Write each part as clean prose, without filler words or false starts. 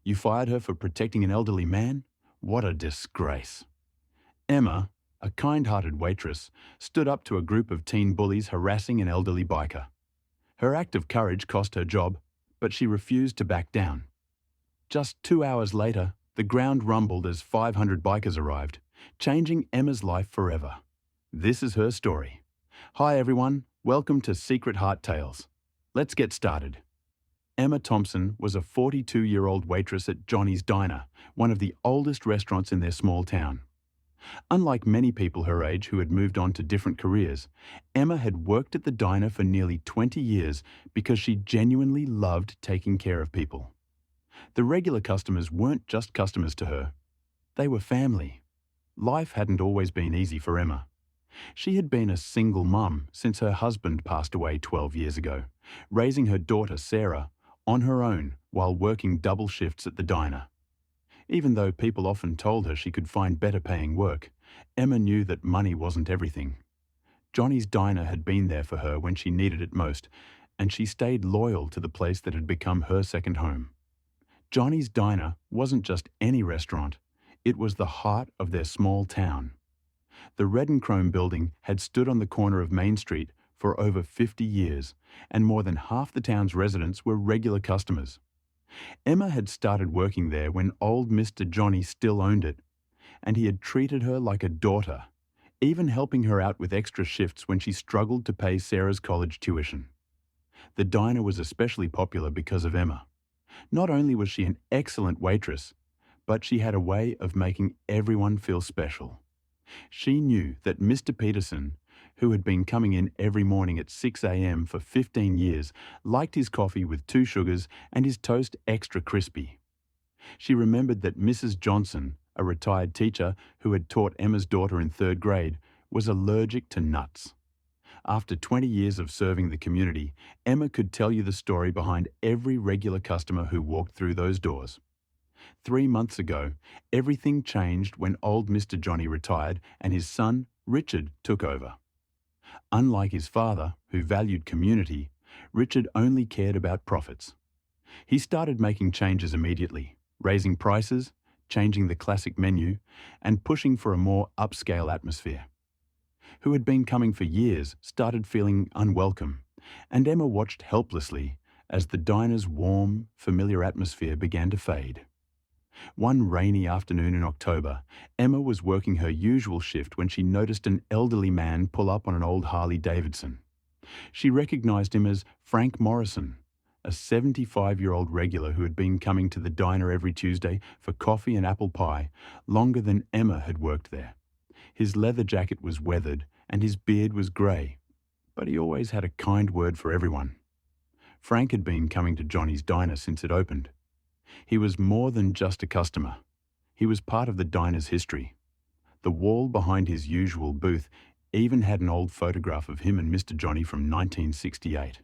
You fired her for protecting an elderly man? What a disgrace. Emma, a kind-hearted waitress, stood up to a group of teen bullies harassing an elderly biker. Her act of courage cost her job, but she refused to back down. Just 2 hours later, the ground rumbled as 500 bikers arrived, changing Emma's life forever. This is her story. Hi everyone, welcome to Secret Heart Tales. Let's get started. Emma Thompson was a 42-year-old waitress at Johnny's Diner, one of the oldest restaurants in their small town. Unlike many people her age who had moved on to different careers, Emma had worked at the diner for nearly 20 years because she genuinely loved taking care of people. The regular customers weren't just customers to her. They were family. Life hadn't always been easy for Emma. She had been a single mum since her husband passed away 12 years ago, raising her daughter Sarah on her own while working double shifts at the diner. Even though people often told her she could find better paying work, Emma knew that money wasn't everything. Johnny's Diner had been there for her when she needed it most, and she stayed loyal to the place that had become her second home. Johnny's Diner wasn't just any restaurant, it was the heart of their small town. The red and chrome building had stood on the corner of Main Street for over 50 years, and more than half the town's residents were regular customers. Emma had started working there when old Mr. Johnny still owned it, and he had treated her like a daughter, even helping her out with extra shifts when she struggled to pay Sarah's college tuition. The diner was especially popular because of Emma. Not only was she an excellent waitress, but she had a way of making everyone feel special. She knew that Mr. Peterson, who had been coming in every morning at 6 a.m. for 15 years, liked his coffee with 2 sugars and his toast extra crispy. She remembered that Mrs. Johnson, a retired teacher who had taught Emma's daughter in 3rd grade, was allergic to nuts. After 20 years of serving the community, Emma could tell you the story behind every regular customer who walked through those doors. 3 months ago, everything changed when old Mr. Johnny retired and his son, Richard, took over. Unlike his father, who valued community, Richard only cared about profits. He started making changes immediately, raising prices, changing the classic menu, and pushing for a more upscale atmosphere. Who had been coming for years started feeling unwelcome, and Emma watched helplessly as the diner's warm, familiar atmosphere began to fade. One rainy afternoon in October, Emma was working her usual shift when she noticed an elderly man pull up on an old Harley-Davidson. She recognized him as Frank Morrison, a 75-year-old regular who had been coming to the diner every Tuesday for coffee and apple pie longer than Emma had worked there. His leather jacket was weathered and his beard was grey, but he always had a kind word for everyone. Frank had been coming to Johnny's Diner since it opened. He was more than just a customer. He was part of the diner's history. The wall behind his usual booth even had an old photograph of him and Mr. Johnny from 1968,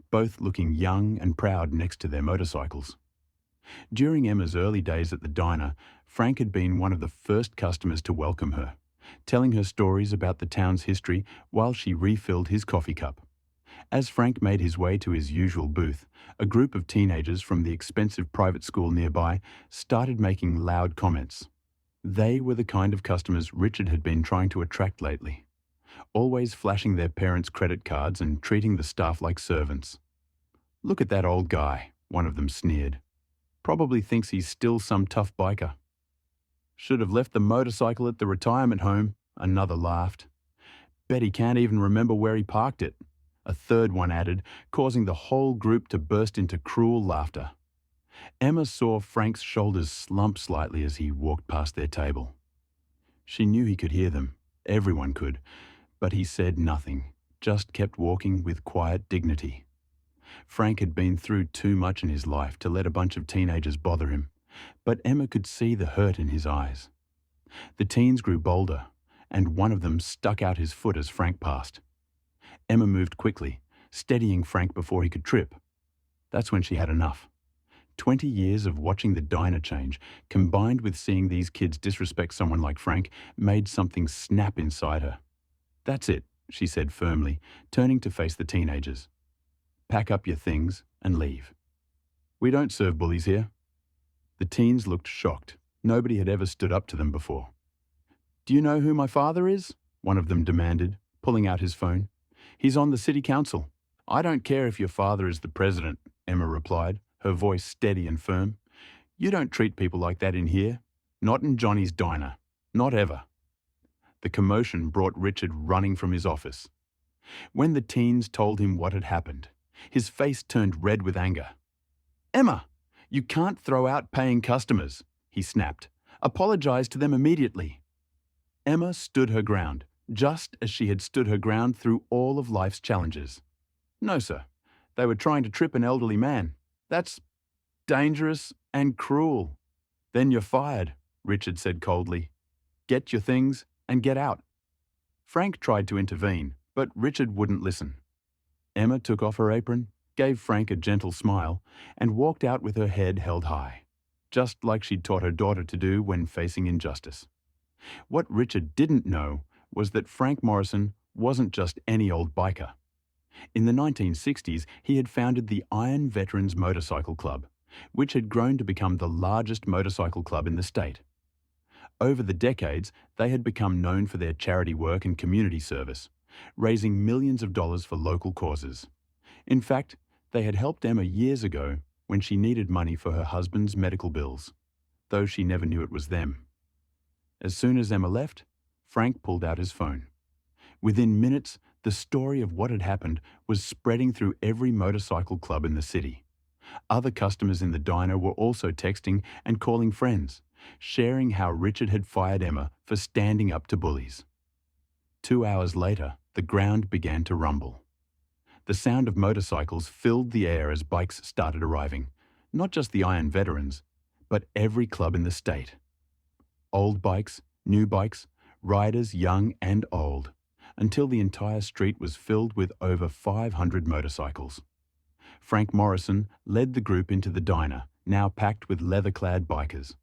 both looking young and proud next to their motorcycles. During Emma's early days at the diner, Frank had been one of the first customers to welcome her, telling her stories about the town's history while she refilled his coffee cup. As Frank made his way to his usual booth, a group of teenagers from the expensive private school nearby started making loud comments. They were the kind of customers Richard had been trying to attract lately, always flashing their parents' credit cards and treating the staff like servants. "Look at that old guy," one of them sneered. "Probably thinks he's still some tough biker." "Should have left the motorcycle at the retirement home," another laughed. "Bet he can't even remember where he parked it," a third one added, causing the whole group to burst into cruel laughter. Emma saw Frank's shoulders slump slightly as he walked past their table. She knew he could hear them, everyone could, but he said nothing, just kept walking with quiet dignity. Frank had been through too much in his life to let a bunch of teenagers bother him, but Emma could see the hurt in his eyes. The teens grew bolder, and one of them stuck out his foot as Frank passed. Emma moved quickly, steadying Frank before he could trip. That's when she had enough. 20 years of watching the diner change, combined with seeing these kids disrespect someone like Frank, made something snap inside her. "That's it," she said firmly, turning to face the teenagers. "Pack up your things and leave. We don't serve bullies here." The teens looked shocked. Nobody had ever stood up to them before. "Do you know who my father is?" one of them demanded, pulling out his phone. "He's on the city council." "I don't care if your father is the president," Emma replied, her voice steady and firm. "You don't treat people like that in here. Not in Johnny's diner. Not ever." The commotion brought Richard running from his office. When the teens told him what had happened, his face turned red with anger. "Emma, you can't throw out paying customers," he snapped. "Apologize to them immediately." Emma stood her ground, just as she had stood her ground through all of life's challenges. "No, sir. They were trying to trip an elderly man. That's dangerous and cruel." "Then you're fired," Richard said coldly. "Get your things and get out." Frank tried to intervene, but Richard wouldn't listen. Emma took off her apron, gave Frank a gentle smile, and walked out with her head held high, just like she'd taught her daughter to do when facing injustice. What Richard didn't know was that Frank Morrison wasn't just any old biker. In the 1960s, he had founded the Iron Veterans Motorcycle Club, which had grown to become the largest motorcycle club in the state. Over the decades, they had become known for their charity work and community service, raising millions of dollars for local causes. In fact, they had helped Emma years ago when she needed money for her husband's medical bills, though she never knew it was them. As soon as Emma left, Frank pulled out his phone. Within minutes, the story of what had happened was spreading through every motorcycle club in the city. Other customers in the diner were also texting and calling friends, sharing how Richard had fired Emma for standing up to bullies. 2 hours later, the ground began to rumble. The sound of motorcycles filled the air as bikes started arriving, not just the Iron Veterans, but every club in the state. Old bikes, new bikes, riders young and old, until the entire street was filled with over 500 motorcycles. Frank Morrison led the group into the diner, now packed with leather-clad bikers.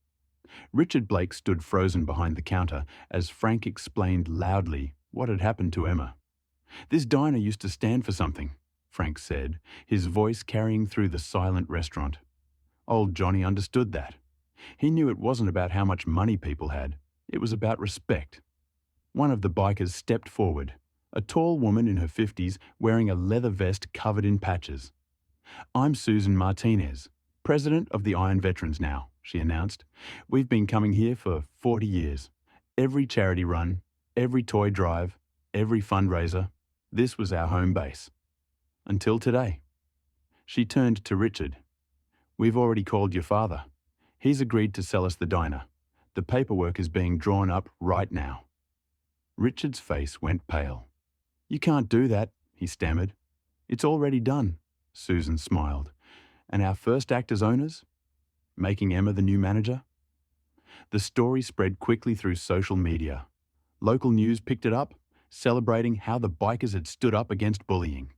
Richard Blake stood frozen behind the counter as Frank explained loudly what had happened to Emma. "This diner used to stand for something," Frank said, his voice carrying through the silent restaurant. Old Johnny understood that. He knew it wasn't about how much money people had. It was about respect. One of the bikers stepped forward, a tall woman in her 50s wearing a leather vest covered in patches. "I'm Susan Martinez, president of the Iron Veterans now," she announced. "We've been coming here for 40 years. Every charity run, every toy drive, every fundraiser, this was our home base. Until today." She turned to Richard. "We've already called your father. He's agreed to sell us the diner. The paperwork is being drawn up right now." Richard's face went pale. "You can't do that," he stammered. "It's already done," Susan smiled. "And our first act as owners? Making Emma the new manager?" The story spread quickly through social media. Local news picked it up, celebrating how the bikers had stood up against bullying.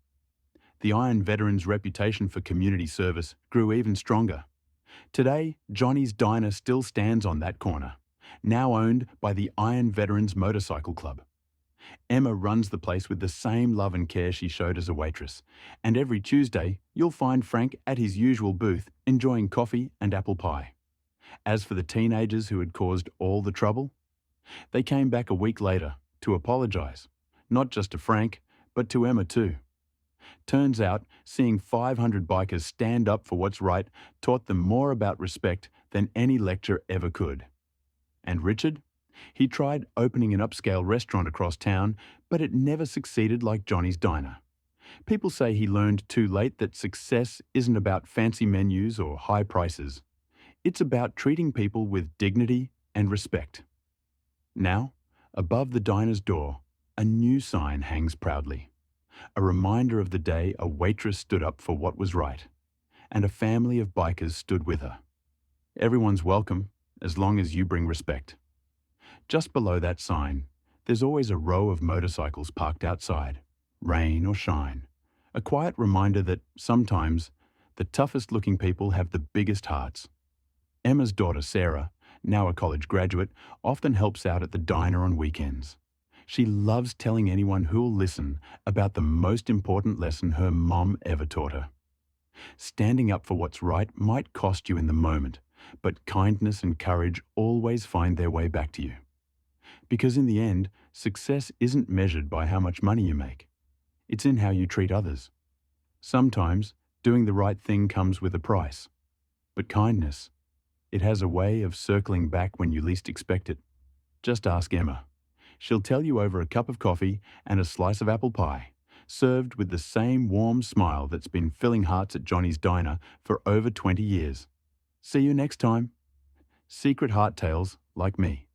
The Iron Veterans' reputation for community service grew even stronger. Today, Johnny's Diner still stands on that corner, now owned by the Iron Veterans Motorcycle Club. Emma runs the place with the same love and care she showed as a waitress, and every Tuesday you'll find Frank at his usual booth enjoying coffee and apple pie. As for the teenagers who had caused all the trouble, they came back a week later to apologize, not just to Frank, but to Emma too. Turns out, seeing 500 bikers stand up for what's right taught them more about respect than any lecture ever could. And Richard? He tried opening an upscale restaurant across town, but it never succeeded like Johnny's Diner. People say he learned too late that success isn't about fancy menus or high prices. It's about treating people with dignity and respect. Now, above the diner's door, a new sign hangs proudly. A reminder of the day a waitress stood up for what was right, and a family of bikers stood with her. Everyone's welcome, as long as you bring respect. Just below that sign, there's always a row of motorcycles parked outside, rain or shine. A quiet reminder that sometimes the toughest-looking people have the biggest hearts. Emma's daughter Sarah, now a college graduate, often helps out at the diner on weekends. She loves telling anyone who'll listen about the most important lesson her mom ever taught her. Standing up for what's right might cost you in the moment, but kindness and courage always find their way back to you. Because in the end, success isn't measured by how much money you make. It's in how you treat others. Sometimes, doing the right thing comes with a price. But kindness, it has a way of circling back when you least expect it. Just ask Emma. She'll tell you over a cup of coffee and a slice of apple pie, served with the same warm smile that's been filling hearts at Johnny's Diner for over 20 years. See you next time. Secret Heart Tales like me.